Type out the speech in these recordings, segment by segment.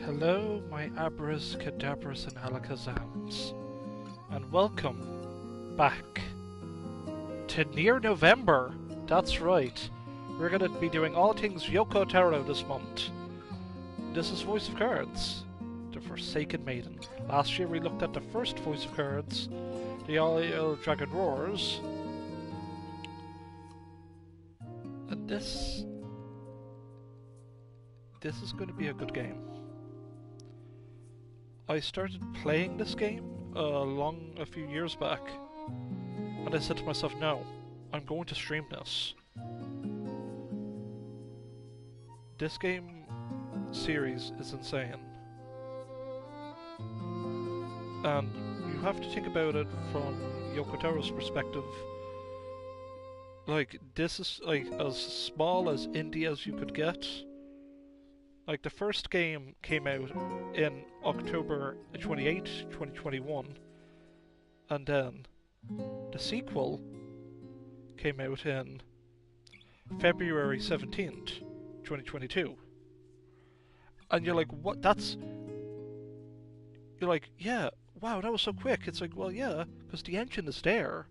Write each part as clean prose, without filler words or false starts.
Hello, my abras, cadabras, and alakazams, and welcome back to NieR November. That's right, we're going to be doing all things Yoko Taro this month. This is Voice of Cards, the Forsaken Maiden. Last year we looked at the first Voice of Cards, the All Dragon Roars, and this is going to be a good game. I started playing this game a few years back, and I said to myself, no, I'm going to stream this. This game series is insane. And you have to think about it from Yoko Taro's perspective. Like, this is like as small as indie as you could get. Like, the first game came out in October 28, 2021, and then the sequel came out in February 17th, 2022. And you're like, what? You're like, yeah, wow, that was so quick. It's like, well, yeah, because the engine is there.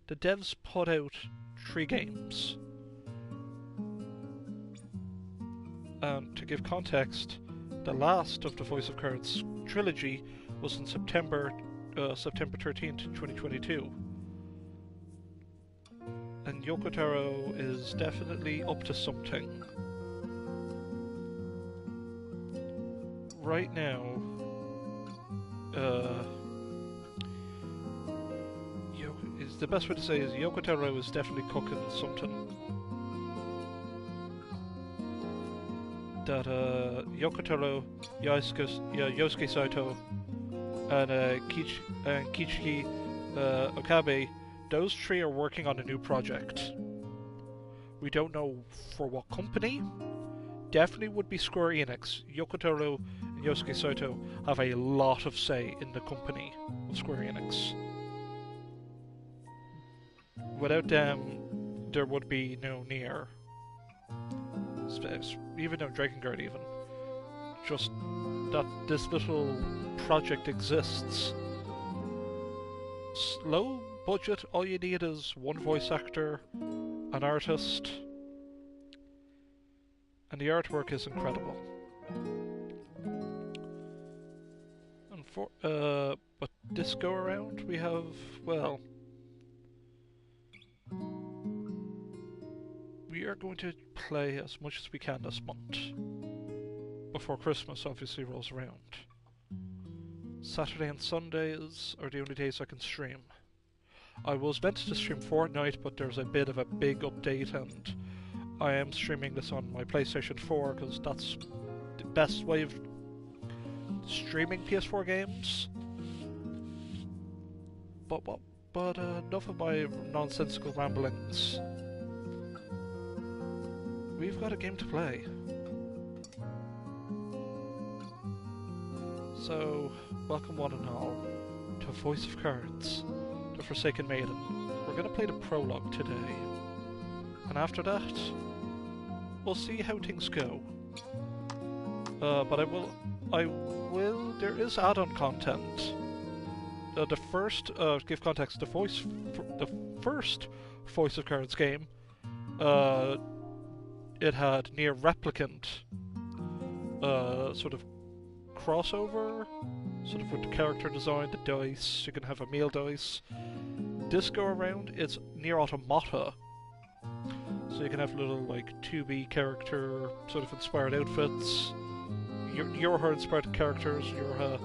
The devs put out 3 games. To give context, the last of the Voice of Cards trilogy was in September 13th, 2022. And Yoko Taro is definitely up to something. Right now, the best way to say is Yoko Taro is definitely cooking something. That Yoko Taro, Yosuke Saito, and Kichiki Okabe, those 3 are working on a new project. We don't know for what company. Definitely would be Square Enix. Yoko Taro and Yosuke Saito have a lot of say in the company of Square Enix. Without them, there would be no NieR. Even no Drakengard even. Just that this little project exists. Low budget, all you need is one voice actor, an artist, and the artwork is incredible. And but this go around we have, well, we are going to play as much as we can this month, before Christmas obviously rolls around. Saturday and Sundays are the only days I can stream. I was meant to stream Fortnite, but there's a bit of a big update, and I am streaming this on my PlayStation 4 because that's the best way of streaming PS4 games. But enough of my nonsensical ramblings. We've got a game to play. So, welcome one and all to Voice of Cards, the Forsaken Maiden. We're going to play the Prologue today. And after that, we'll see how things go. But there is add-on content. The first, to give context, the first Voice of Cards game, it had NieR Replicant, sort of crossover, sort of with the character design, the dice. You can have a meal dice. This go around, it's NieR Automata, so you can have little like 2B character sort of inspired outfits. Your inspired characters, your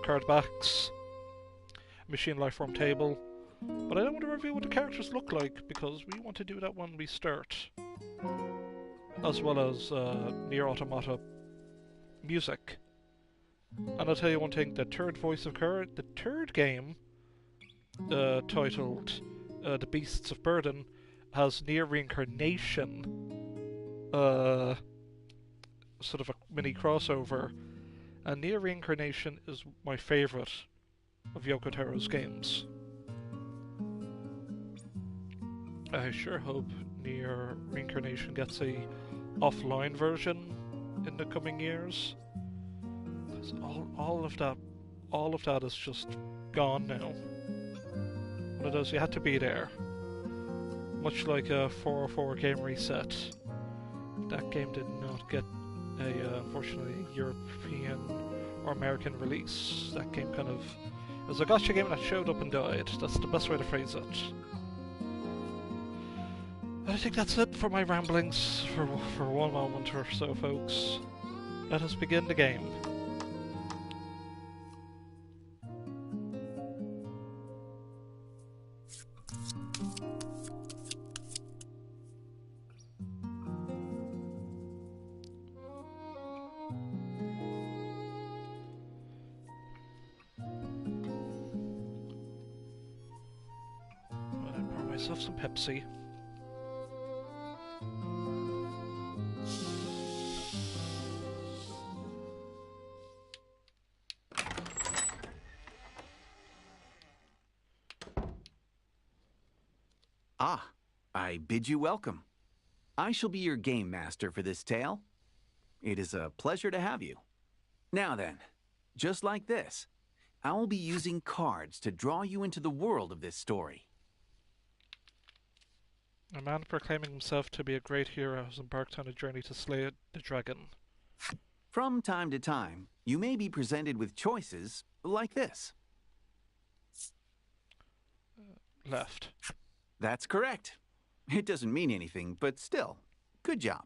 card backs, machine lifeform table. But I don't want to reveal what the characters look like because we want to do that when we start. As well as NieR Automata music. And I'll tell you one thing, the third Voice of Card, the third game, titled The Beasts of Burden, has NieR Reincarnation, sort of a mini crossover. And NieR Reincarnation is my favourite of Yoko Taro's games. I sure hope NieR Reincarnation gets a offline version in the coming years. Because all of that is just gone now. One of those, you had to be there. Much like a 404 game reset. That game did not get a, unfortunately, European or American release. That game kind of... It was a gotcha game that showed up and died. That's the best way to phrase it. I think that's it for my ramblings for one moment or so, folks. Let us begin the game. I'll pour myself some Pepsi. Ah, I bid you welcome. I shall be your game master for this tale. It is a pleasure to have you. Now then, just like this, I will be using cards to draw you into the world of this story. A man proclaiming himself to be a great hero has embarked on a journey to slay the dragon. From time to time, you may be presented with choices like this. Left. That's correct. It doesn't mean anything, but still, good job.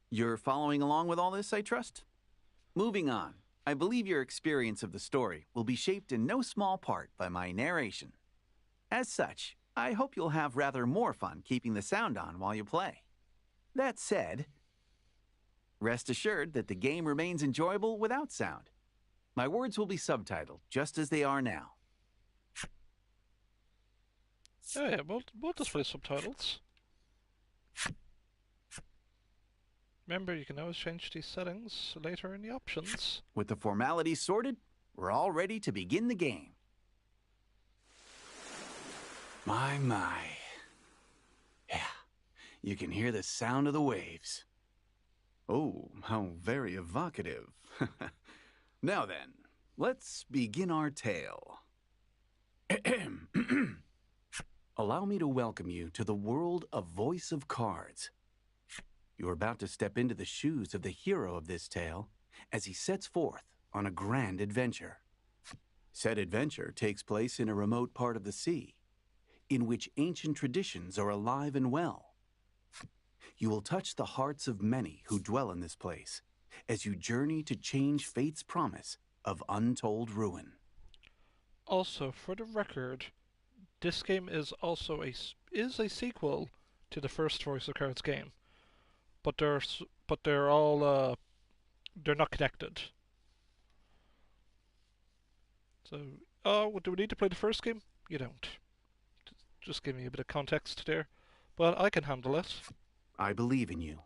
You're following along with all this, I trust? Moving on, I believe your experience of the story will be shaped in no small part by my narration. As such, I hope you'll have rather more fun keeping the sound on while you play. That said, rest assured that the game remains enjoyable without sound. My words will be subtitled just as they are now. Oh yeah, we'll display subtitles. Remember, you can always change these settings later in the options. With the formalities sorted, we're all ready to begin the game. My. Yeah, you can hear the sound of the waves. Oh, how very evocative. Now then, let's begin our tale. Allow me to welcome you to the world of Voice of Cards. You're about to step into the shoes of the hero of this tale as he sets forth on a grand adventure. Said adventure takes place in a remote part of the sea, in which ancient traditions are alive and well. You will touch the hearts of many who dwell in this place as you journey to change fate's promise of untold ruin. Also, for the record, this game is also a sequel to the first Voice of Cards game, but they're all they're not connected. So, do we need to play the first game? You don't. Just give me a bit of context there, but I can handle it. I believe in you.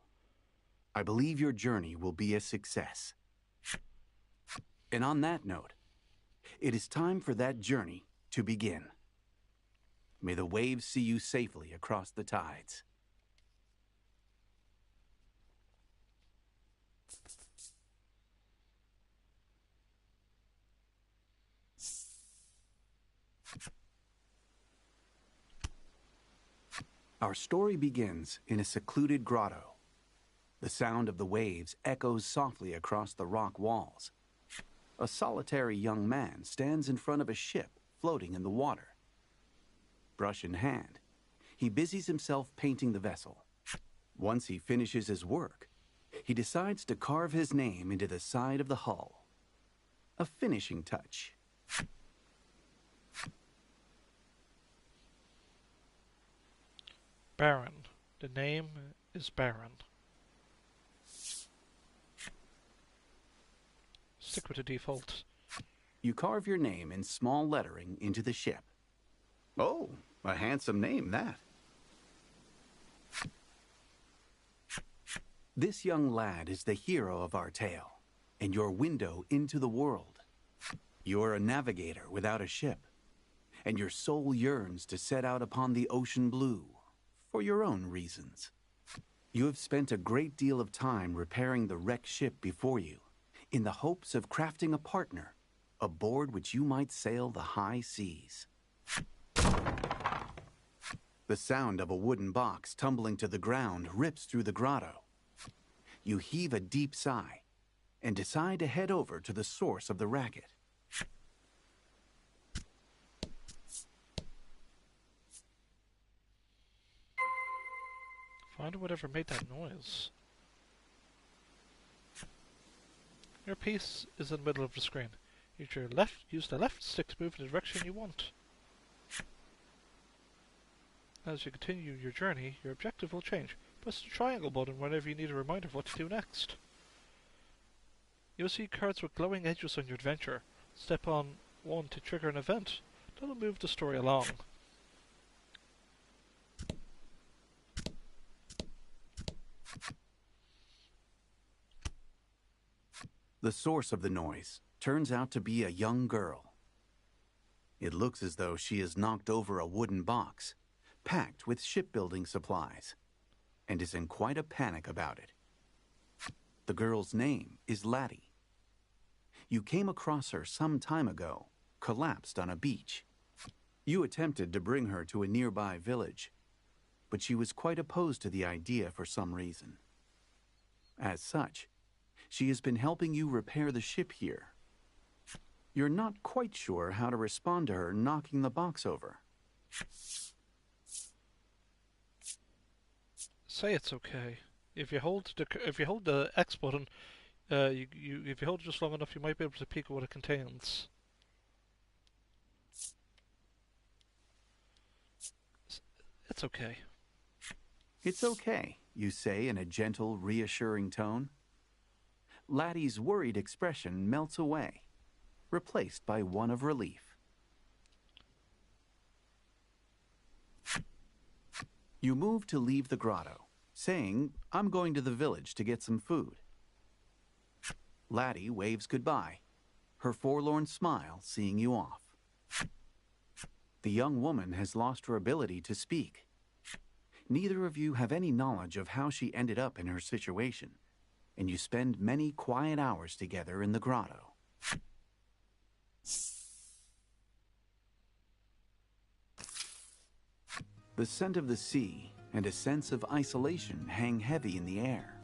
I believe your journey will be a success. And on that note, it is time for that journey to begin. May the waves see you safely across the tides. Our story begins in a secluded grotto. The sound of the waves echoes softly across the rock walls. A solitary young man stands in front of a ship floating in the water. Brush in hand, he busies himself painting the vessel. Once he finishes his work, he decides to carve his name into the side of the hull. A finishing touch. Baron. The name is Baron. Stick with the default. You carve your name in small lettering into the ship. Oh, a handsome name, that. This young lad is the hero of our tale, and your window into the world. You're a navigator without a ship, and your soul yearns to set out upon the ocean blue, for your own reasons. You have spent a great deal of time repairing the wrecked ship before you, in the hopes of crafting a partner, aboard which you might sail the high seas. The sound of a wooden box tumbling to the ground rips through the grotto. You heave a deep sigh and decide to head over to the source of the racket. Find whatever made that noise. Your piece is in the middle of the screen. Use the left stick to move in the direction you want. As you continue your journey, your objective will change. Press the triangle button whenever you need a reminder of what to do next. You'll see cards with glowing edges on your adventure. Step on one to trigger an event. That'll move the story along. The source of the noise turns out to be a young girl. It looks as though she has knocked over a wooden box, packed with shipbuilding supplies, and is in quite a panic about it. The girl's name is Laddie. You came across her some time ago, collapsed on a beach. You attempted to bring her to a nearby village, but she was quite opposed to the idea for some reason. As such, she has been helping you repair the ship here. You're not quite sure how to respond to her knocking the box over. Say it's okay. If you hold the X button, if you hold it just long enough, you might be able to peek at what it contains. It's okay. It's okay, you say in a gentle, reassuring tone. Laddie's worried expression melts away, replaced by one of relief. You move to leave the grotto, saying, "I'm going to the village to get some food." Laddie waves goodbye, her forlorn smile seeing you off. The young woman has lost her ability to speak. Neither of you have any knowledge of how she ended up in her situation, and you spend many quiet hours together in the grotto. The scent of the sea and a sense of isolation hang heavy in the air.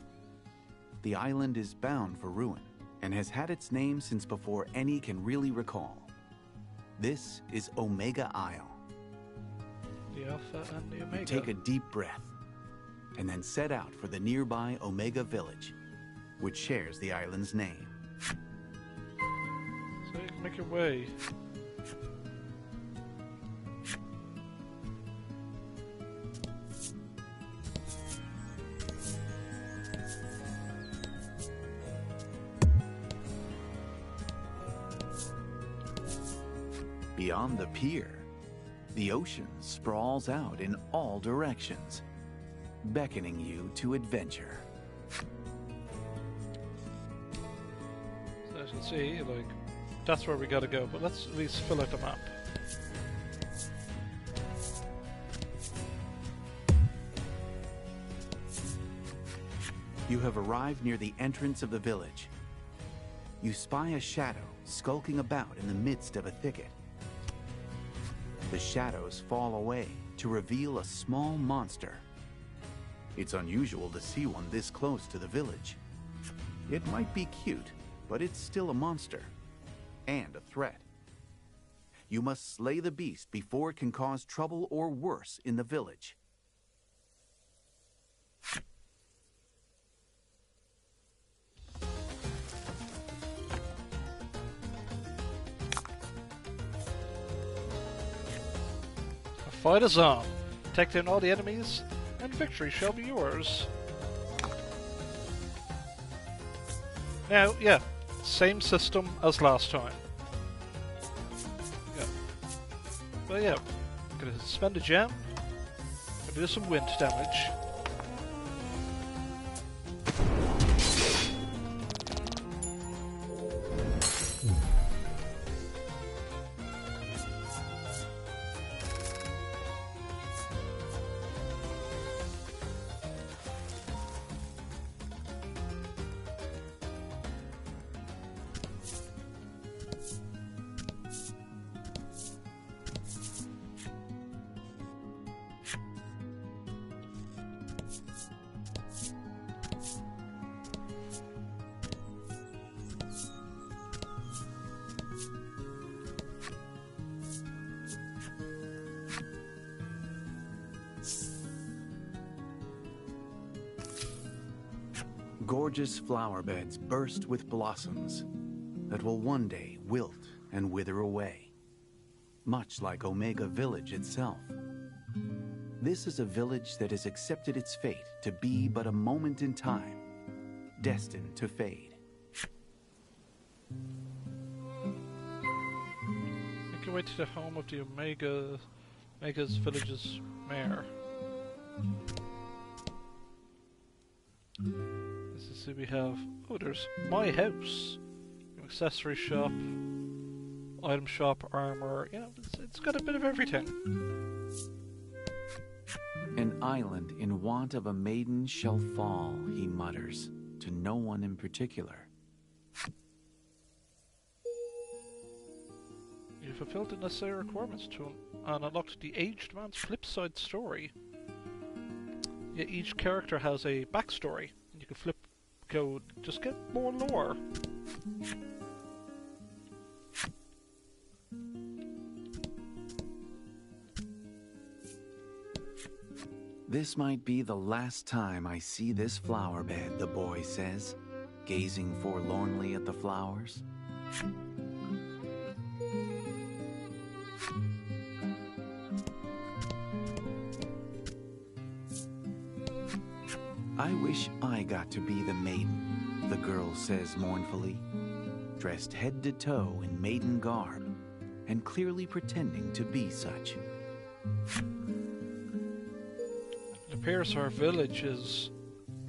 The island is bound for ruin and has had its name since before any can really recall. This is Omega Isle. The Alpha and the Omega. You take a deep breath and then set out for the nearby Omega village, which shares the island's name. So you can make your way. Beyond the pier, the ocean sprawls out in all directions, beckoning you to adventure. So as you can see, like, that's where we gotta go, but let's at least fill out the map. You have arrived near the entrance of the village. You spy a shadow skulking about in the midst of a thicket. The shadows fall away to reveal a small monster. It's unusual to see one this close to the village. It might be cute, but it's still a monster and a threat. You must slay the beast before it can cause trouble or worse in the village. The fight is on. Take down all the enemies, and victory shall be yours. Now, yeah, same system as last time. Yeah. But yeah, I'm gonna spend a gem, and do some wind damage. Gorgeous flower beds burst with blossoms that will one day wilt and wither away, much like Omega Village itself. This is a village that has accepted its fate to be but a moment in time, destined to fade. Make your way to the home of the Omega's village's mayor. This is who we have. Oh, there's my house. Accessory shop, item shop, armor. You know, it's got a bit of everything. An island in want of a maiden shall fall, he mutters, to no one in particular. You fulfilled the necessary requirements to and unlocked the aged man's flipside story. Yeah, each character has a backstory, and you can just get more lore. This might be the last time I see this flower bed, the boy says, gazing forlornly at the flowers. I wish I got to be the maiden, the girl says mournfully, dressed head to toe in maiden garb, and clearly pretending to be such. It appears our village is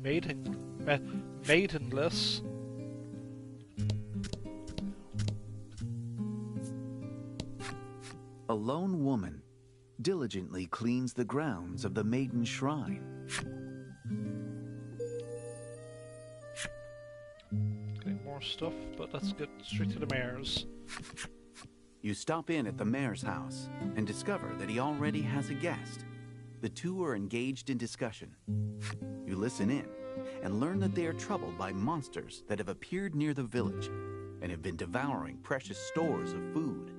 maidenless. A lone woman diligently cleans the grounds of the maiden shrine. Getting more stuff, but let's get straight to the mayor's. You stop in at the mayor's house and discover that he already has a guest. The two are engaged in discussion. You listen in and learn that they are troubled by monsters that have appeared near the village and have been devouring precious stores of food.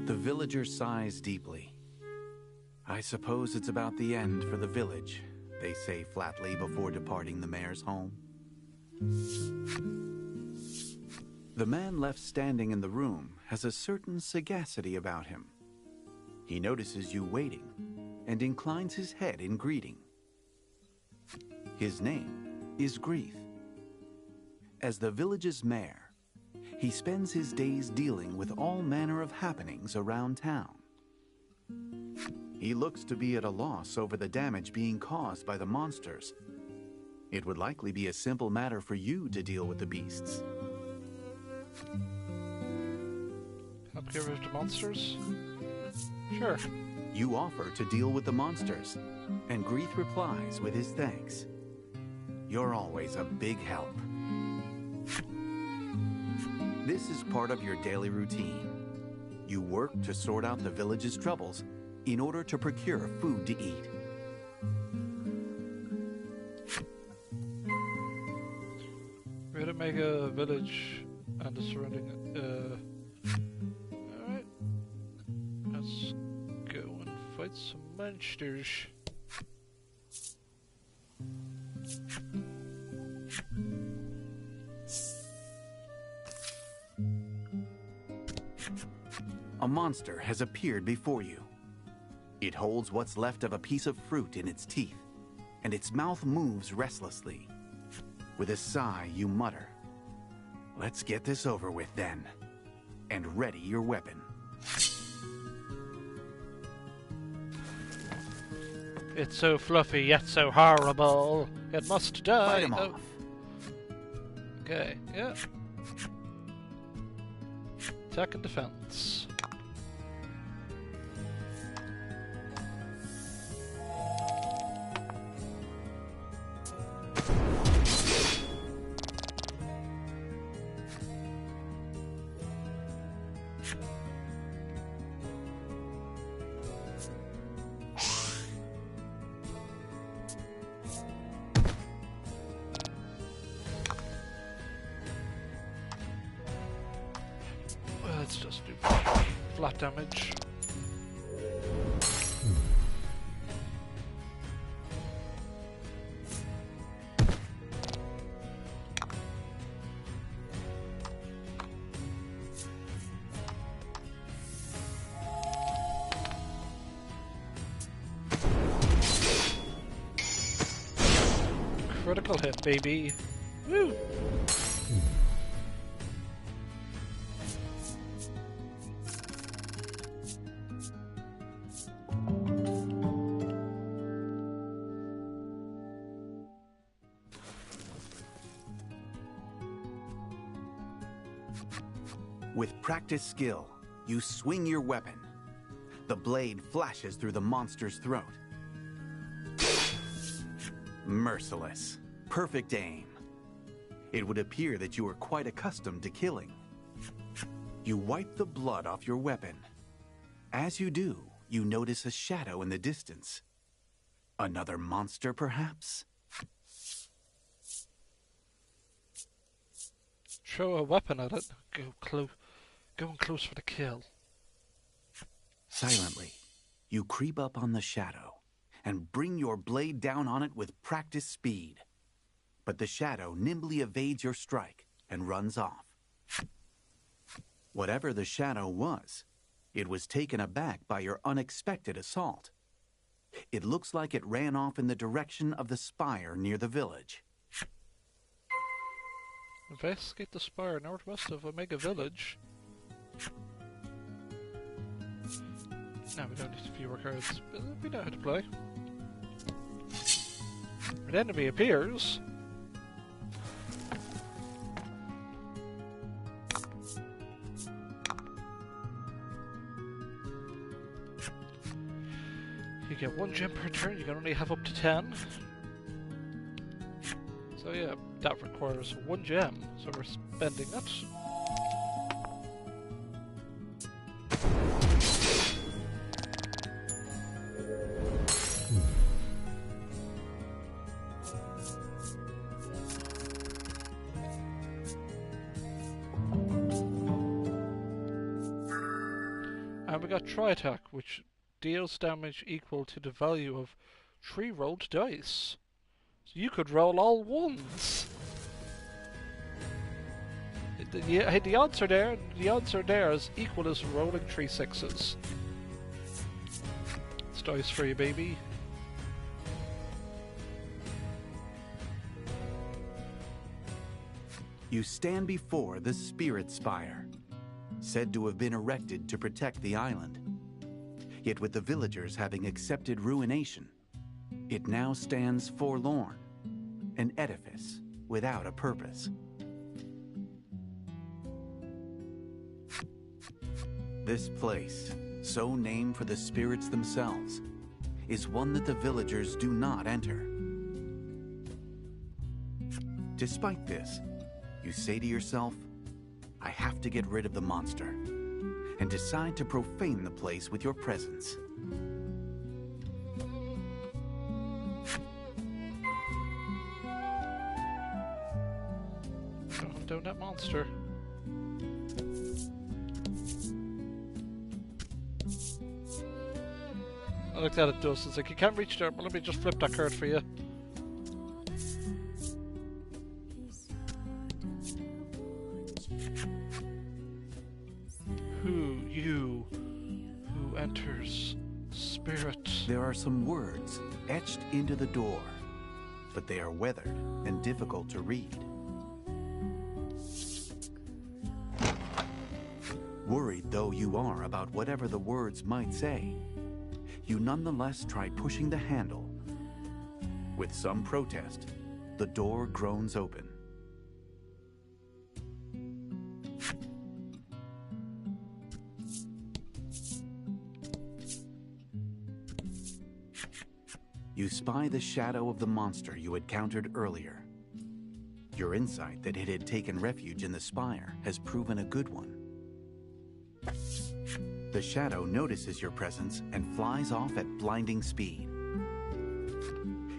The villager sighs deeply. I suppose it's about the end for the village, they say flatly before departing the mayor's home. The man left standing in the room has a certain sagacity about him. He notices you waiting and inclines his head in greeting. His name is Grief. As the village's mayor, he spends his days dealing with all manner of happenings around town. He looks to be at a loss over the damage being caused by the monsters. It would likely be a simple matter for you to deal with the beasts. Help get rid of the monsters? Sure. You offer to deal with the monsters, and Grief replies with his thanks. You're always a big help. This is part of your daily routine. You work to sort out the village's troubles in order to procure food to eat. We're to make a village and the surrounding. Alright. Let's go and fight some monsters. A monster has appeared before you. It holds what's left of a piece of fruit in its teeth, and its mouth moves restlessly. With a sigh, you mutter, "Let's get this over with then," and ready your weapon. It's so fluffy yet so horrible. It must die. Fight him off. Okay, yeah. Attack and defense. Let's just do flat damage. Critical hit, baby. Woo! With practiced skill, you swing your weapon. The blade flashes through the monster's throat. Merciless. Perfect aim. It would appear that you are quite accustomed to killing. You wipe the blood off your weapon. As you do, you notice a shadow in the distance. Another monster, perhaps? Throw a weapon at it. Going close for the kill. Silently, you creep up on the shadow and bring your blade down on it with practiced speed. But the shadow nimbly evades your strike and runs off. Whatever the shadow was, it was taken aback by your unexpected assault. It looks like it ran off in the direction of the spire near the village. Investigate the spire northwest of Omega Village. Now we don't need to view our cards, but we know how to play. An enemy appears. You get 1 gem per turn, you can only have up to 10. So yeah, that requires 1 gem, so we're spending it. And we got Tri-Attack, which deals damage equal to the value of 3 rolled dice. So you could roll all 1s. The odds are there. The odds are there as equal as rolling 3 6s. It's dice for you, baby. You stand before the Spirit Spire, said to have been erected to protect the island. Yet with the villagers having accepted ruination, it now stands forlorn, an edifice without a purpose. This place, so named for the spirits themselves, is one that the villagers do not enter. Despite this, you say to yourself, I have to get rid of the monster, and decide to profane the place with your presence. Hunt down that monster. I like that it does. It's like you can't reach there, but let me just flip that card for you. Who enters spirit? There are some words etched into the door, but they are weathered and difficult to read. Worried though you are about whatever the words might say, you nonetheless try pushing the handle. With some protest, the door groans open. You spy the shadow of the monster you had countered earlier. Your insight that it had taken refuge in the spire has proven a good one. The shadow notices your presence and flies off at blinding speed.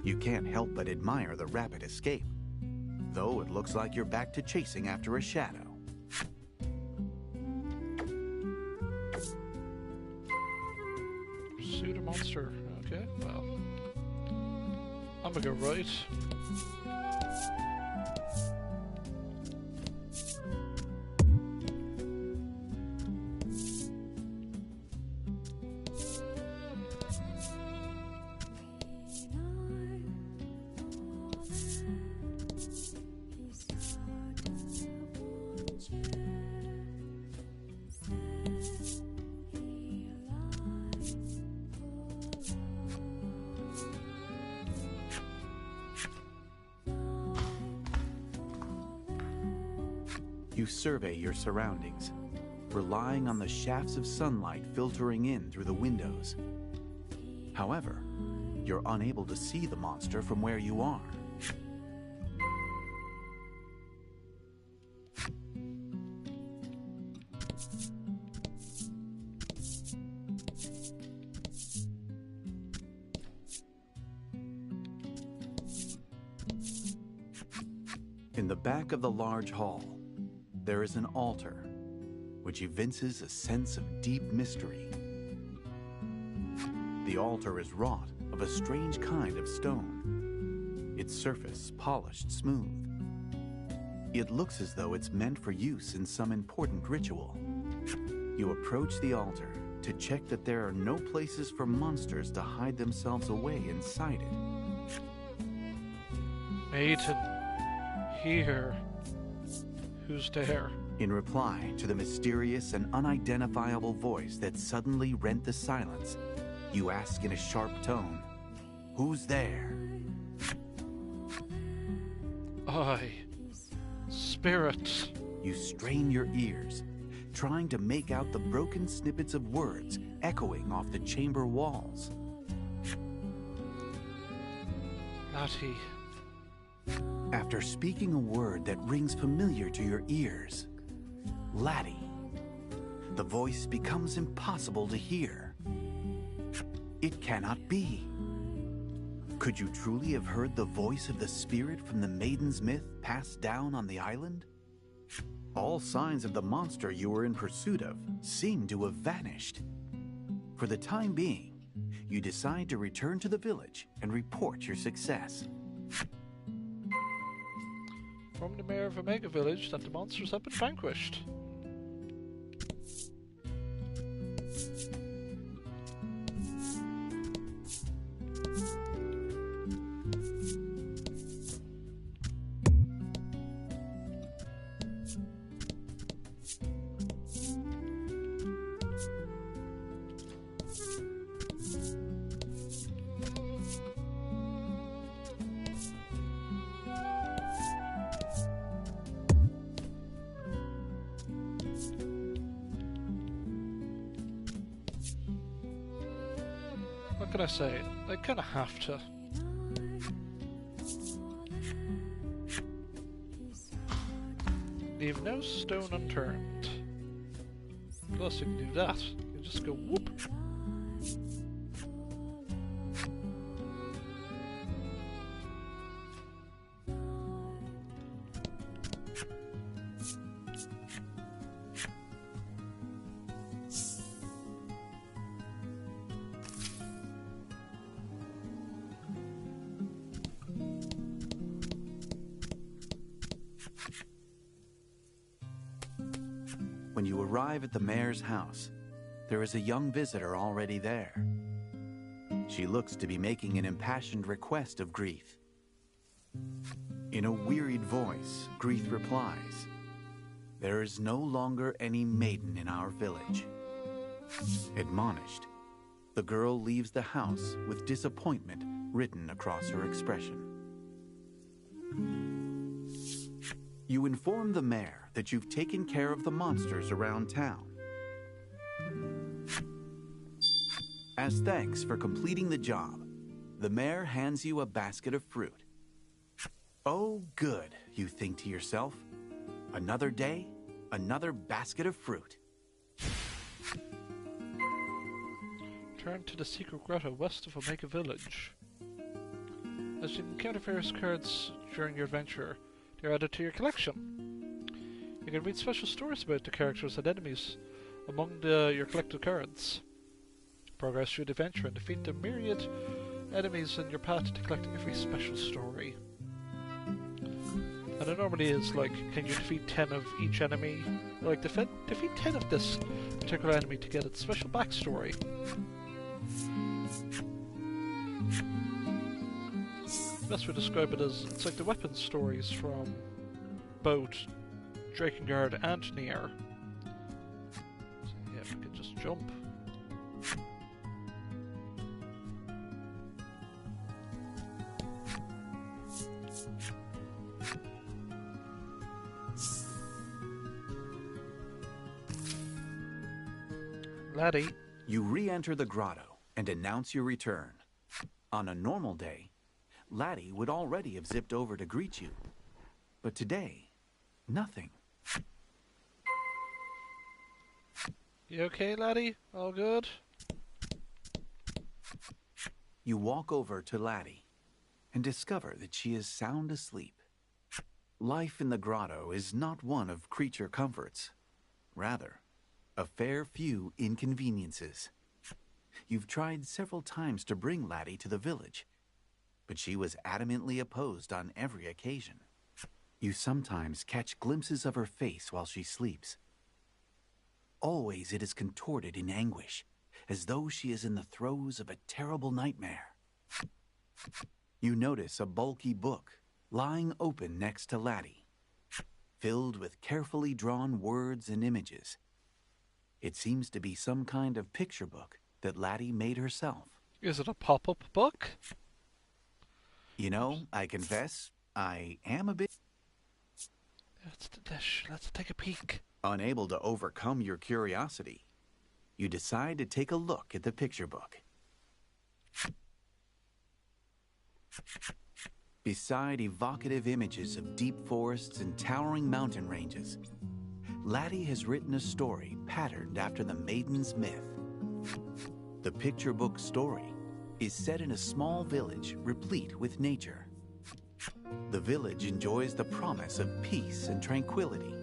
You can't help but admire the rapid escape, though it looks like you're back to chasing after a shadow. Shoot a monster. Okay, well, I'm gonna go right. You survey your surroundings, relying on the shafts of sunlight filtering in through the windows. However, you're unable to see the monster from where you are. In the back of the large hall, there is an altar, which evinces a sense of deep mystery. The altar is wrought of a strange kind of stone, its surface polished smooth. It looks as though it's meant for use in some important ritual. You approach the altar to check that there are no places for monsters to hide themselves away inside it. Maiden, here. Who's there? In reply to the mysterious and unidentifiable voice that suddenly rent the silence, you ask in a sharp tone, "Who's there?" I. Spirit. You strain your ears, trying to make out the broken snippets of words echoing off the chamber walls. Natty. After speaking a word that rings familiar to your ears, Laddie, the voice becomes impossible to hear. It cannot be. Could you truly have heard the voice of the spirit from the Maiden's myth passed down on the island? All signs of the monster you were in pursuit of seem to have vanished. For the time being, you decide to return to the village and report your success. From the mayor of Omega Village that the monsters have been vanquished. What can I say? I kinda have to. Leave no stone unturned. Plus you can do that. You just go whoop. When you arrive at the mayor's house, there is a young visitor already there. She looks to be making an impassioned request of Grief. In a wearied voice, Grief replies, "There is no longer any maiden in our village." Admonished, the girl leaves the house with disappointment written across her expression. You inform the mayor that you've taken care of the monsters around town. As thanks for completing the job, the mayor hands you a basket of fruit. Oh, good, you think to yourself. Another day, another basket of fruit. Turn to the secret grotto west of Omega Village. As you encounter various cards during your adventure, they're added to your collection. You can read special stories about the characters and enemies among your collected cards. Progress through the adventure and defeat the myriad enemies in your path to collect every special story. And it normally is like, can you defeat 10 of each enemy? Or like, defeat 10 of this particular enemy to get its special backstory. Best way to describe it is, it's like the weapons stories from both Drakengard and NieR. So yeah, we can just jump. Laddie. You re-enter the grotto and announce your return. On a normal day, Laddie would already have zipped over to greet you. But today, nothing. You okay, Laddie? All good? You walk over to Laddie and discover that she is sound asleep. Life in the grotto is not one of creature comforts. Rather, a fair few inconveniences. You've tried several times to bring Laddie to the village, but she was adamantly opposed on every occasion. You sometimes catch glimpses of her face while she sleeps. Always it is contorted in anguish, as though she is in the throes of a terrible nightmare. You notice a bulky book lying open next to Laddie, filled with carefully drawn words and images. It seems to be some kind of picture book that Laddie made herself. Is it a pop-up book? You know, I confess, I am a bit... That's the dish. Let's take a peek. Unable to overcome your curiosity, you decide to take a look at the picture book. Beside evocative images of deep forests and towering mountain ranges, Laddie has written a story patterned after the Maiden's myth. The picture book story is set in a small village replete with nature. The village enjoys the promise of peace and tranquility,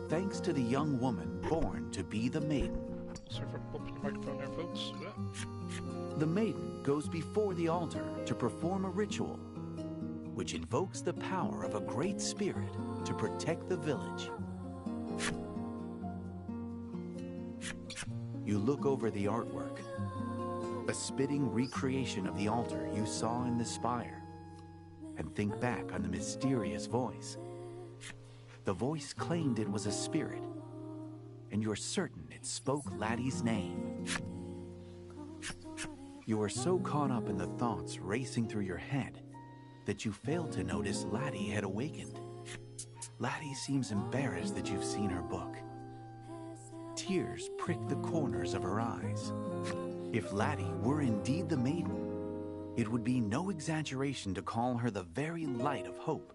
thanks to the young woman born to be the Maiden. Sorry for bumping the microphone there, folks. Yeah. The Maiden goes before the altar to perform a ritual, which invokes the power of a great spirit to protect the village. You look over the artwork, a spitting recreation of the altar you saw in the spire, and think back on the mysterious voice. The voice claimed it was a spirit, and you're certain it spoke Laddie's name. You are so caught up in the thoughts racing through your head that you fail to notice Laddie had awakened. Laddie seems embarrassed that you've seen her book. Tears prick the corners of her eyes. If Laddie were indeed the Maiden, it would be no exaggeration to call her the very light of hope,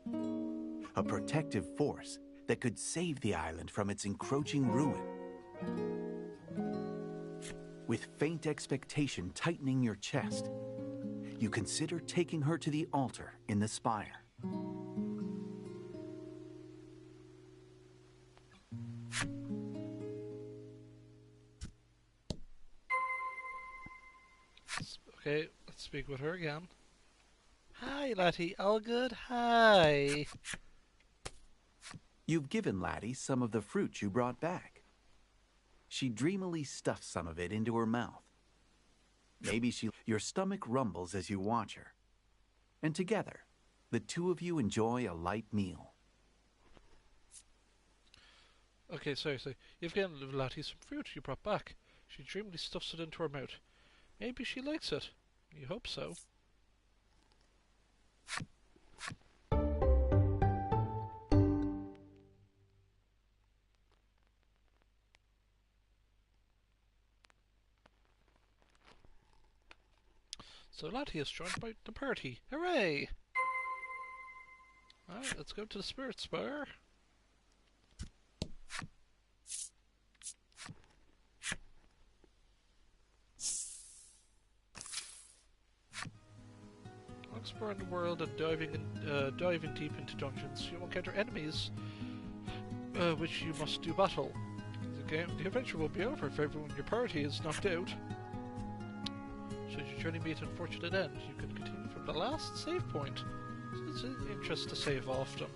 a protective force that could save the island from its encroaching ruin. With faint expectation tightening your chest, you consider taking her to the altar in the spire. Okay, let's speak with her again. Hi, Laddie. All good? Hi. You've given Laddie some of the fruit you brought back. She dreamily stuffs some of it into her mouth. Maybe your stomach rumbles as you watch her. And together, the two of you enjoy a light meal. Okay, sorry. You've given Laddie some fruit you brought back. She dreamily stuffs it into her mouth. Maybe she likes it. You hope so. So Laddie has joined the party. Hooray! Alright, let's go to the Spirit Spire. Exploring the world and diving deep into dungeons, you will encounter enemies which you must do battle. The adventure will be over if everyone in your party is knocked out. Should your journey meet an unfortunate end, you can continue from the last save point. So it's an interest to save often.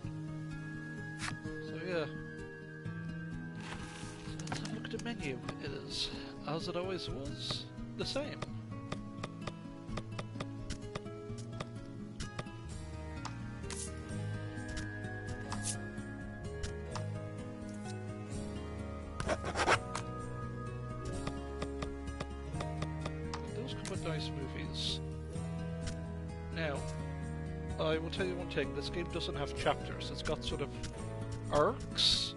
So yeah. So let's have a look at the menu. It is, as it always was, the same. Nice movies. Now, I will tell you one thing, this game doesn't have chapters, it's got sort of arcs,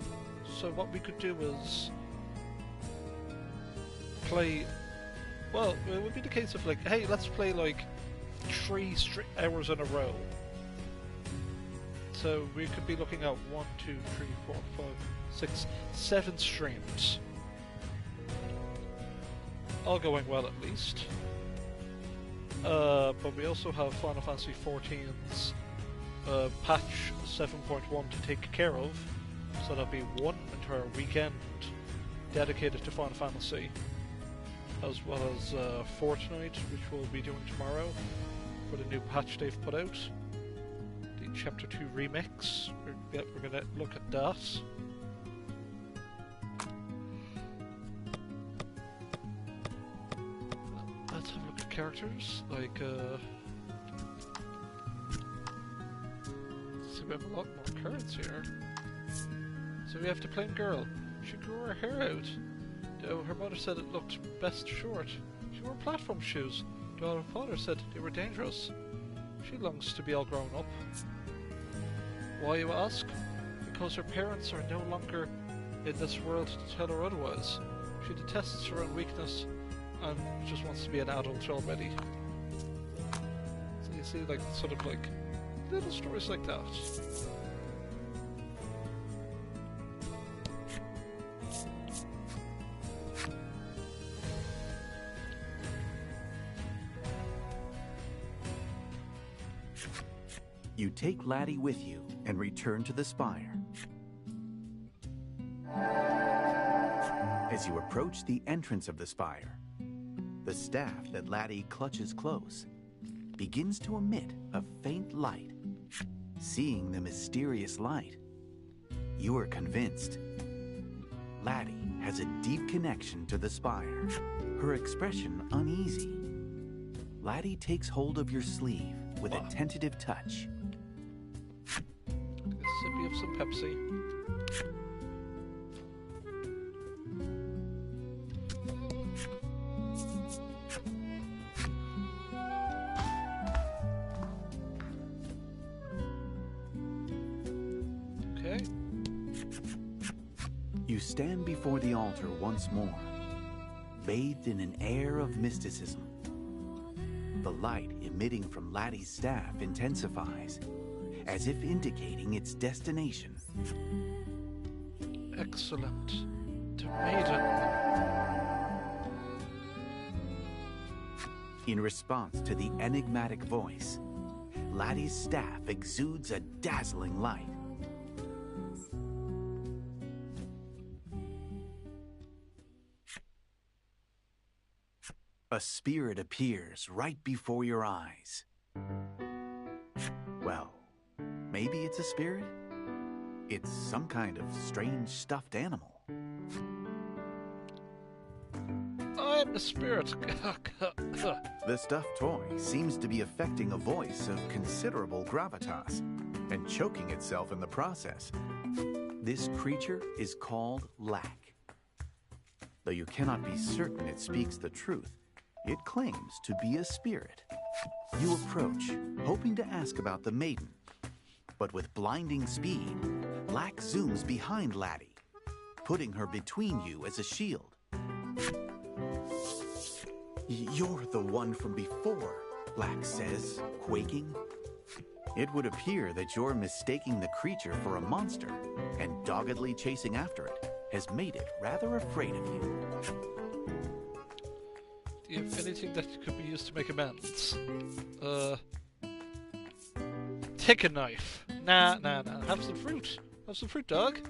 so what we could do is play. Well, it would be the case of like, hey, let's play like 3 hours in a row. So we could be looking at 1, 2, 3, 4, 5, 6, 7 streams. All going well at least. But we also have Final Fantasy XIV's patch 7.1 to take care of. So that'll be one entire weekend dedicated to Final Fantasy, as well as Fortnite, which we'll be doing tomorrow for the new patch they've put out. The Chapter 2 remix, we're going to look at that. Let's have a look at characters, like, see, we have a lot more cards here. So we have the plain girl. She grew her hair out. Though her mother said it looked best short. She wore platform shoes, though her father said they were dangerous. She longs to be all grown up. Why, you ask? Because her parents are no longer in this world to tell her otherwise. She detests her own weakness and just wants to be an adult already. So you see, like, sort of like little stories like that. You take Laddie with you and return to the spire. As you approach the entrance of the spire, the staff that Laddie clutches close begins to emit a faint light. Seeing the mysterious light, you are convinced. Laddie has a deep connection to the spire, her expression uneasy. Laddie takes hold of your sleeve with a tentative touch. A sippy of some Pepsi. Okay. You stand before the altar once more, bathed in an air of mysticism. The light emitting from Laddie's staff intensifies, as if indicating its destination. Excellent. To Maiden. In response to the enigmatic voice, Laddie's staff exudes a dazzling light. A spirit appears right before your eyes. Well, maybe it's a spirit? It's some kind of strange stuffed animal. I'm the spirit. The stuffed toy seems to be affecting a voice of considerable gravitas and choking itself in the process. This creature is called Lack. Though you cannot be certain it speaks the truth, it claims to be a spirit. You approach, hoping to ask about the Maiden. But with blinding speed, Lack zooms behind Laddie, putting her between you as a shield. You're the one from before, Lack says, quaking. It would appear that you're mistaking the creature for a monster, and doggedly chasing after it has made it rather afraid of you. Do you have anything that could be used to make amends? Take a knife. Nah. Have some fruit. Have some fruit, dog.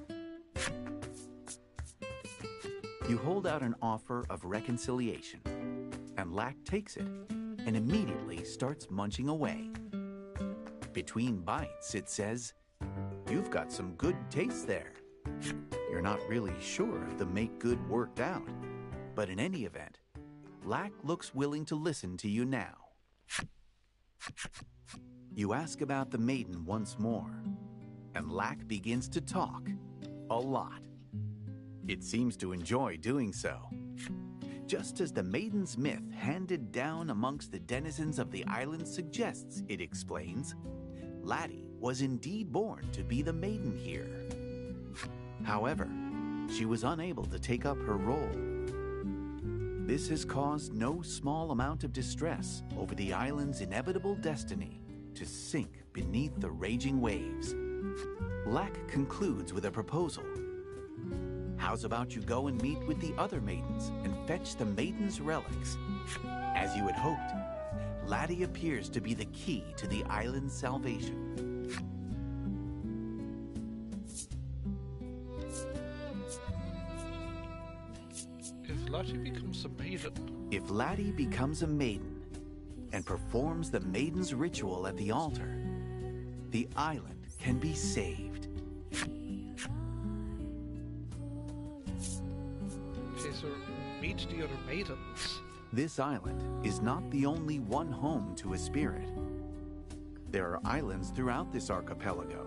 You hold out an offer of reconciliation, and Lack takes it and immediately starts munching away. Between bites, it says, "You've got some good taste there." You're not really sure if the make good worked out, but in any event, Lack looks willing to listen to you now. You ask about the Maiden once more, and Lack begins to talk a lot. It seems to enjoy doing so. Just as the Maiden's myth handed down amongst the denizens of the island suggests, it explains, Laddie was indeed born to be the Maiden here. However, she was unable to take up her role. This has caused no small amount of distress over the island's inevitable destiny to sink beneath the raging waves. Lack concludes with a proposal. How's about you go and meet with the other maidens and fetch the maiden's relics? As you had hoped, Laddie appears to be the key to the island's salvation. If Laddie becomes a maiden... If Laddie becomes a maiden and performs the maiden's ritual at the altar, the island can be saved. Okay, so meet the other maidens. This island is not the only one home to a spirit. There are islands throughout this archipelago,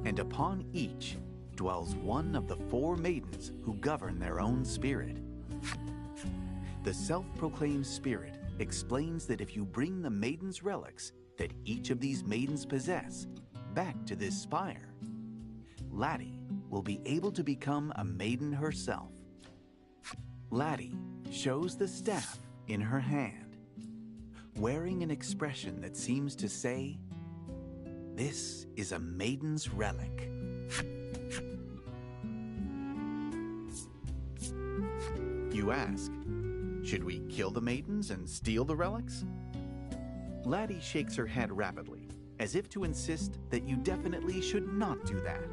and upon each dwells one of the 4 maidens who govern their own spirit. The self-proclaimed spirit explains that if you bring the maiden's relics that each of these maidens possess back to this spire, Laddie will be able to become a maiden herself. Laddie shows the staff in her hand, wearing an expression that seems to say, "This is a maiden's relic." You ask, should we kill the maidens and steal the relics? Laddie shakes her head rapidly, as if to insist that you definitely should not do that.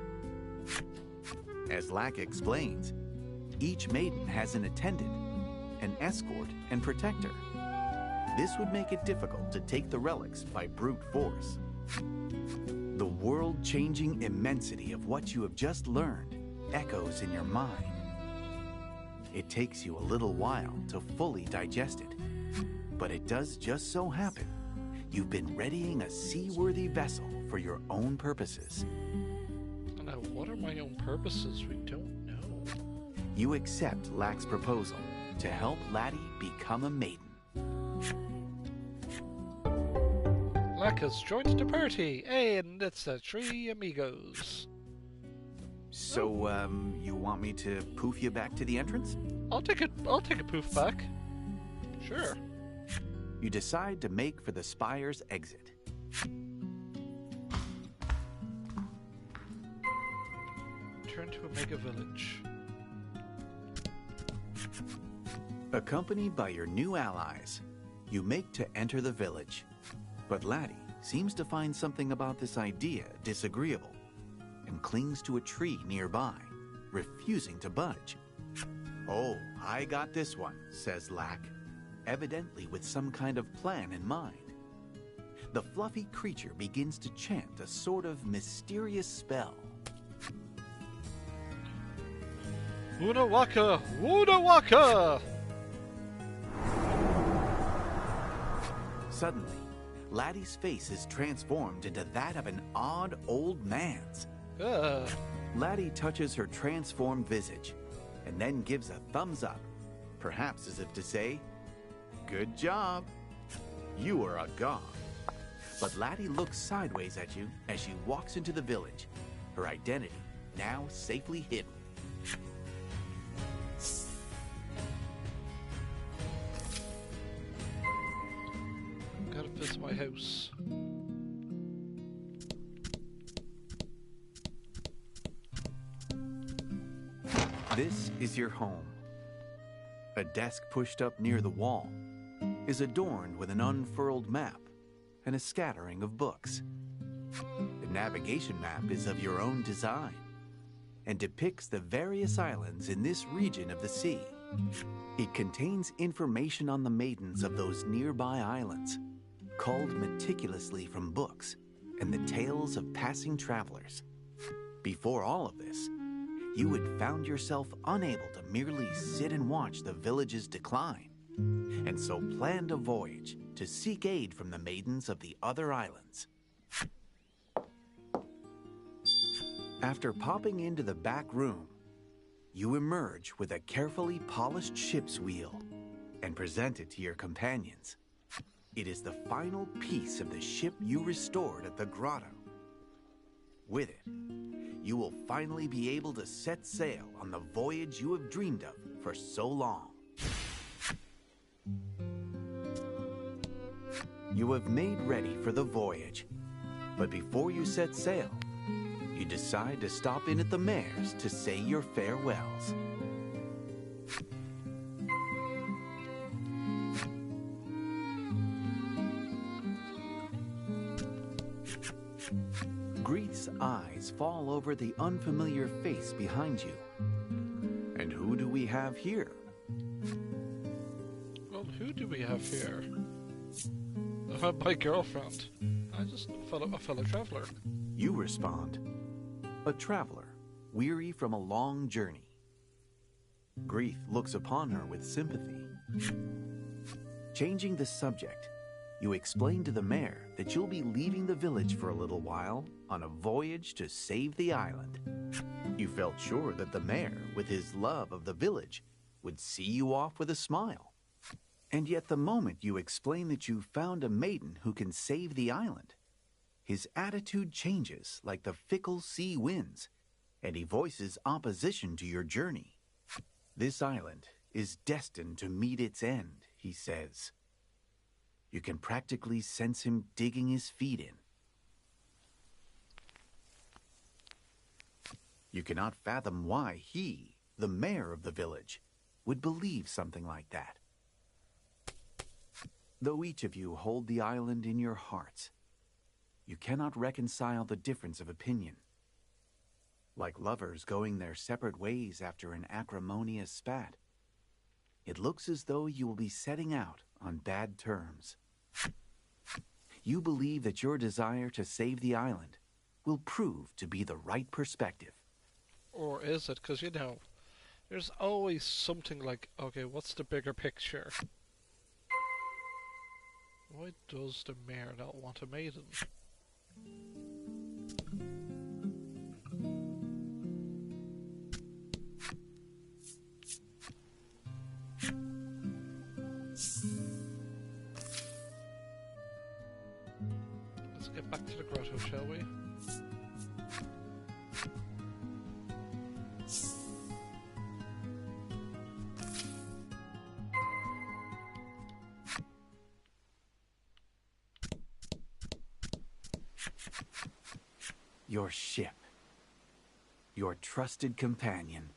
As Lack explains, each maiden has an attendant, an escort, and protector. This would make it difficult to take the relics by brute force. The world-changing immensity of what you have just learned echoes in your mind. It takes you a little while to fully digest it, but it does just so happen you've been readying a seaworthy vessel for your own purposes. Now, what are my own purposes? We don't know. You accept Lack's proposal to help Laddie become a maiden. Lack has joined the party, and it's the 3 amigos. So, you want me to poof you back to the entrance? I'll take a poof back. Sure. You decide to make for the spire's exit. Turn to Omega Village. Accompanied by your new allies, you make to enter the village. But Laddie seems to find something about this idea disagreeable and clings to a tree nearby, refusing to budge. "Oh, I got this one," says Lack, evidently with some kind of plan in mind. The fluffy creature begins to chant a sort of mysterious spell. Woonawaka! Woonawaka! Suddenly, Laddie's face is transformed into that of an odd old man's. Laddie touches her transformed visage and then gives a thumbs up, perhaps as if to say, "Good job. You are a god." But Laddie looks sideways at you as she walks into the village, her identity now safely hidden. Gotta visit my house. This is your home. A desk pushed up near the wall is adorned with an unfurled map and a scattering of books. The navigation map is of your own design and depicts the various islands in this region of the sea. It contains information on the maidens of those nearby islands, culled meticulously from books and the tales of passing travelers. Before all of this, you had found yourself unable to merely sit and watch the village's decline, and so planned a voyage to seek aid from the maidens of the other islands. After popping into the back room, you emerge with a carefully polished ship's wheel and present it to your companions. It is the final piece of the ship you restored at the grotto. With it, you will finally be able to set sail on the voyage you have dreamed of for so long. You have made ready for the voyage, but before you set sail, you decide to stop in at the mayor's to say your farewells. Greeth's eyes fall over the unfamiliar face behind you. And who do we have here? Well, who do we have here? My girlfriend. Just a fellow traveler. You respond, a traveler, weary from a long journey. Greeth looks upon her with sympathy. Changing the subject, you explain to the mayor that you'll be leaving the village for a little while on a voyage to save the island. You felt sure that the mayor, with his love of the village, would see you off with a smile. And yet the moment you explain that you found a maiden who can save the island, his attitude changes like the fickle sea winds, and he voices opposition to your journey. This island is destined to meet its end, he says. You can practically sense him digging his feet in. You cannot fathom why he, the mayor of the village, would believe something like that. Though each of you hold the island in your hearts, you cannot reconcile the difference of opinion. Like lovers going their separate ways after an acrimonious spat, it looks as though you will be setting out on bad terms. You believe that your desire to save the island will prove to be the right perspective. Or is it? Because, there's always something like, okay, what's the bigger picture? Why does the mayor not want a maiden? Let's get back to the grotto, shall we? Your ship, your trusted companion,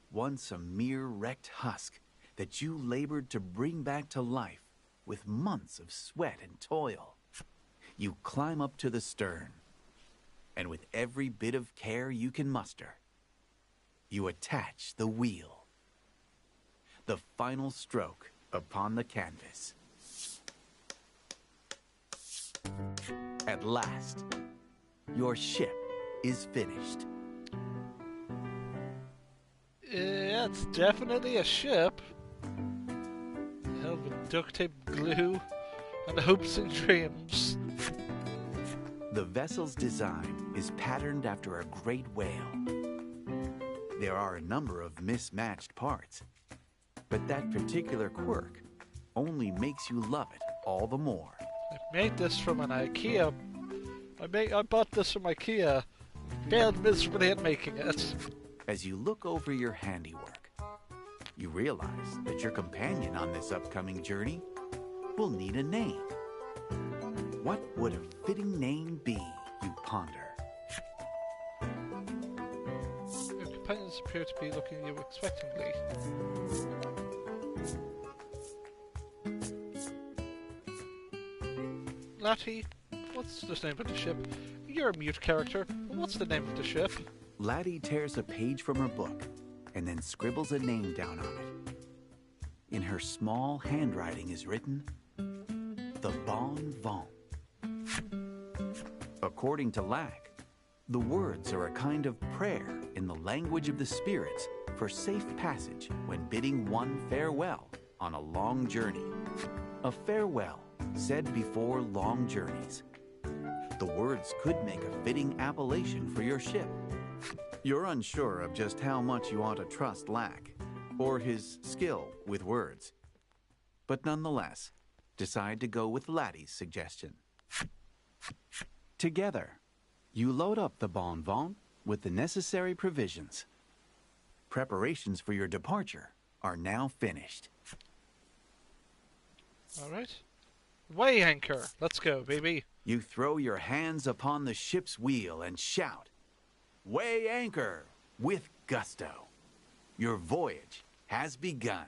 once a mere wrecked husk that you labored to bring back to life with months of sweat and toil. You climb up to the stern, and with every bit of care you can muster, you attach the wheel. The final stroke upon the canvas. At last, your ship is finished. It's definitely a ship. Held with duct tape, glue, and hopes and dreams. The vessel's design is patterned after a great whale. There are a number of mismatched parts, but that particular quirk only makes you love it all the more. I made this from an IKEA. I bought this from IKEA. Failed miserably at making it. As you look over your handiwork, you realize that your companion on this upcoming journey will need a name. What would a fitting name be, you ponder? Your companions appear to be looking at you expectantly. Latty, what's the name of the ship? You're a mute character. What's the name of the ship? Laddie tears a page from her book and then scribbles a name down on it. In her small handwriting is written, The Bon Vent. According to Lack, the words are a kind of prayer in the language of the spirits for safe passage when bidding one farewell on a long journey. A farewell said before long journeys. The words could make a fitting appellation for your ship. You're unsure of just how much you ought to trust Lack, or his skill with words, but nonetheless, decide to go with Laddie's suggestion. Together, you load up the Bon Vent with the necessary provisions. Preparations for your departure are now finished. Alright. Way anchor. Let's go, baby. You throw your hands upon the ship's wheel and shout, "Weigh anchor!" with gusto. Your voyage has begun.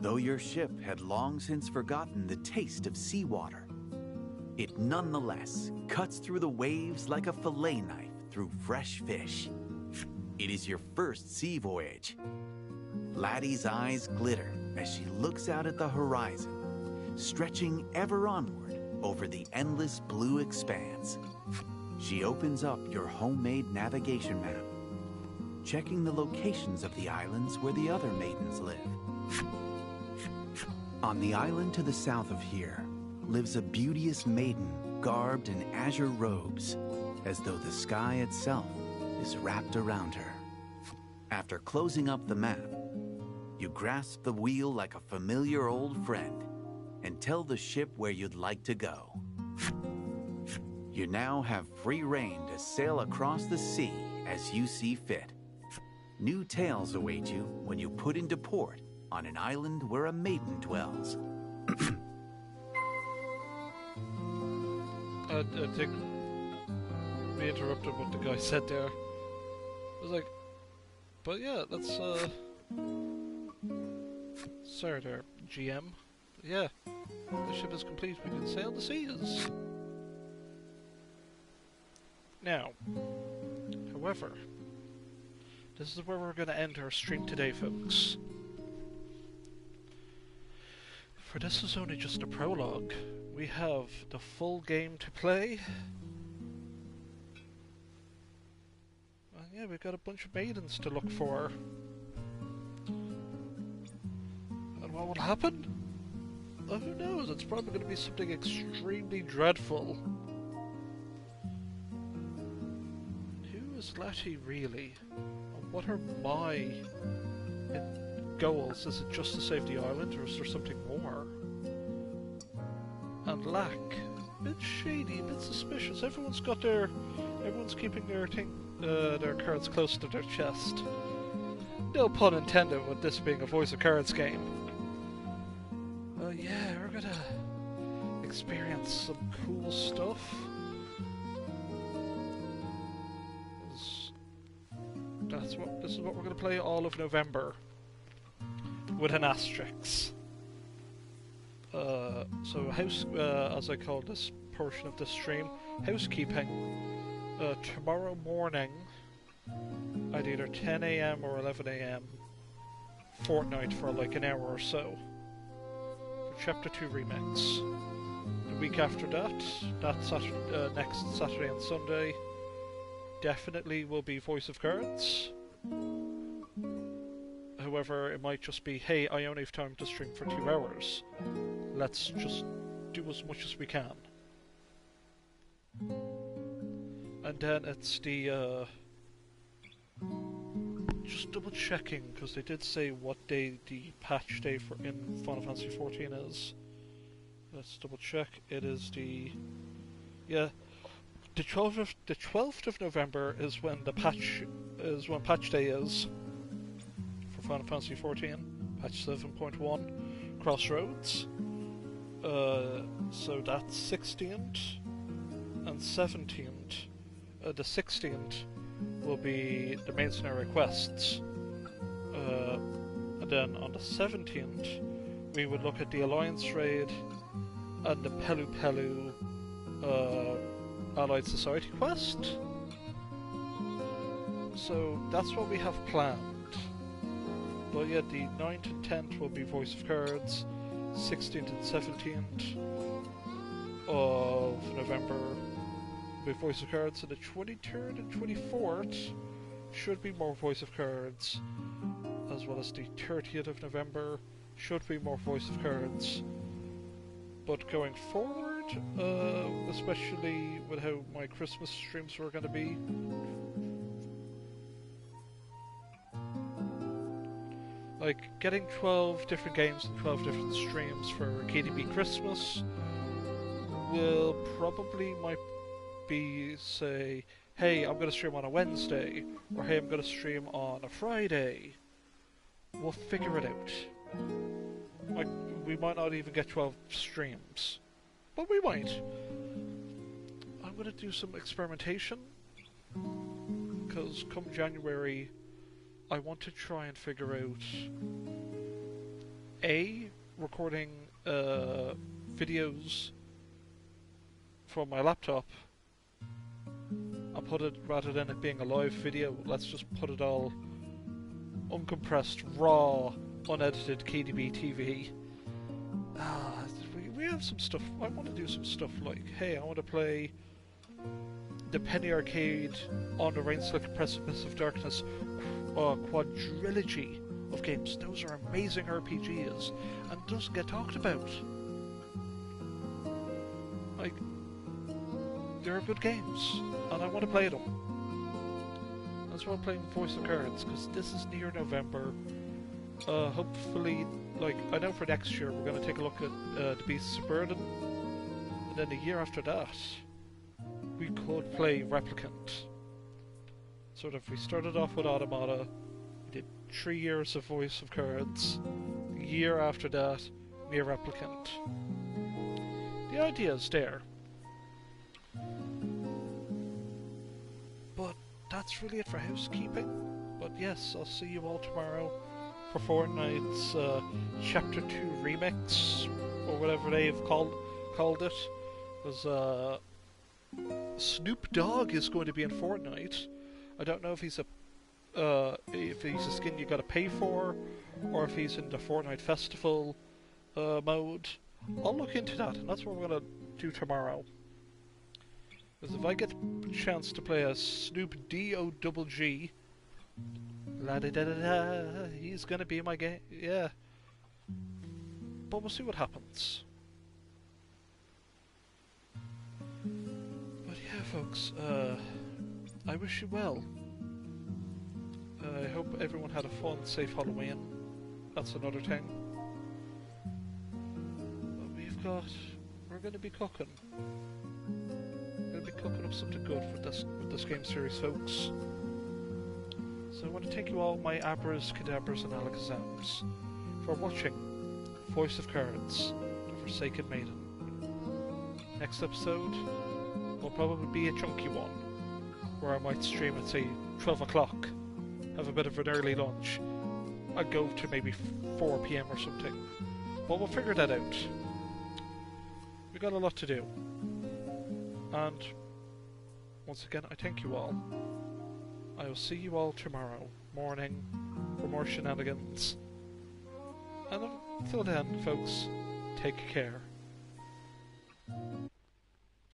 Though your ship had long since forgotten the taste of seawater, it nonetheless cuts through the waves like a fillet knife through fresh fish. It is your first sea voyage. Laddie's eyes glitter as she looks out at the horizon, stretching ever onward over the endless blue expanse. She opens up your homemade navigation map, checking the locations of the islands where the other maidens live. On the island to the south of here lives a beauteous maiden garbed in azure robes, as though the sky itself is wrapped around her. After closing up the map, you grasp the wheel like a familiar old friend and tell the ship where you'd like to go. You now have free rein to sail across the sea as you see fit. New tales await you when you put into port on an island where a maiden dwells. I think we interrupted what the guy said there. I was like, but yeah, that's sorry there, GM. But yeah, the ship is complete. We can sail the seas. Now, however, this is where we're going to end our stream today, folks. For this is only just a prologue. We have the full game to play. And yeah, we've got a bunch of maidens to look for. And what will happen? Oh, who knows? It's probably going to be something extremely dreadful. Who is Letty really? And what are my goals? Is it just to save the island, or is there something more? And Lack, a bit shady, a bit suspicious. Everyone's keeping their cards close to their chest. No pun intended with this being a voice of cards game. Oh yeah, we're gonna experience some cool stuff. This is what we're gonna play all of November. With an asterisk. So as I call this portion of the stream, housekeeping. Tomorrow morning, at either 10 AM or 11 AM, Fortnite for like an hour or so. For Chapter 2 Remix. The week after that, next Saturday and Sunday, definitely will be Voice of Cards. However, it might just be, hey, I only have time to stream for 2 hours. Let's just do as much as we can. And then it's the, just double checking, because they did say what day the patch day for in Final Fantasy 14 is. Let's double check. It is the, yeah, the 12th of November is when patch day is. Final Fantasy 14, patch 7.1. Crossroads. So that's 16th and 17th. The 16th will be the main scenario quests. And then on the 17th, we would look at the Alliance raid and the Pelu Pelu Allied Society quest. So that's what we have planned. But yeah, the 9th and 10th will be Voice of Cards, 16th and 17th of November will be Voice of Cards, and the 23rd and 24th should be more Voice of Cards, as well as the 30th of November should be more Voice of Cards. But going forward, especially with how my Christmas streams were going to be, like getting 12 different games and 12 different streams for KDB Christmas will probably might be, say, hey, I'm going to stream on a Wednesday, or hey, I'm going to stream on a Friday. We'll figure it out. Like, we might not even get 12 streams, but we might. I'm going to do some experimentation, because come January, I want to try and figure out recording videos from my laptop and put it, rather than it being a live video, let's just put it all uncompressed, raw, unedited KDB TV. We have some stuff. I want to do some stuff like, hey, I want to play the Penny Arcade on the Rain-Slick Precipice of Darkness quadrilogy of games. Those are amazing RPGs and doesn't get talked about. Like, they're good games and I want to play them. That's why I'm playing Voice of Cards, because this is NieR November. Hopefully, like, I know for next year we're going to take a look at the Beasts of Burden, and then the year after that we could play Replicant. Sort of, we started off with Automata, we did 3 years of Voice of Cards, the year after that, NieR Replicant. The idea is there. But that's really it for housekeeping. But yes, I'll see you all tomorrow for Fortnite's Chapter 2 Remix, or whatever they've called it. Because Snoop Dogg is going to be in Fortnite. I don't know if he's a skin you gotta pay for, or if he's in the Fortnite Festival mode. I'll look into that, and that's what we're gonna do tomorrow. Because if I get a chance to play a Snoop D-O-double-G, la-da-da-da-da, he's gonna be in my game, yeah. But we'll see what happens. But yeah, folks, I wish you well. I hope everyone had a fun, safe Halloween. That's another thing. But we're going to be cooking. We're going to be cooking up something good for this game series, folks. So I want to thank you all, my Abras, Cadabras, and Alakazams, for watching Voice of Cards, The Forsaken Maiden. Next episode will probably be a chunky one, where I might stream at, say, 12 o'clock, have a bit of an early lunch, and go to maybe 4 PM or something. But we'll figure that out. We got a lot to do. And once again, I thank you all. I will see you all tomorrow morning for more shenanigans. And until then, folks, take care.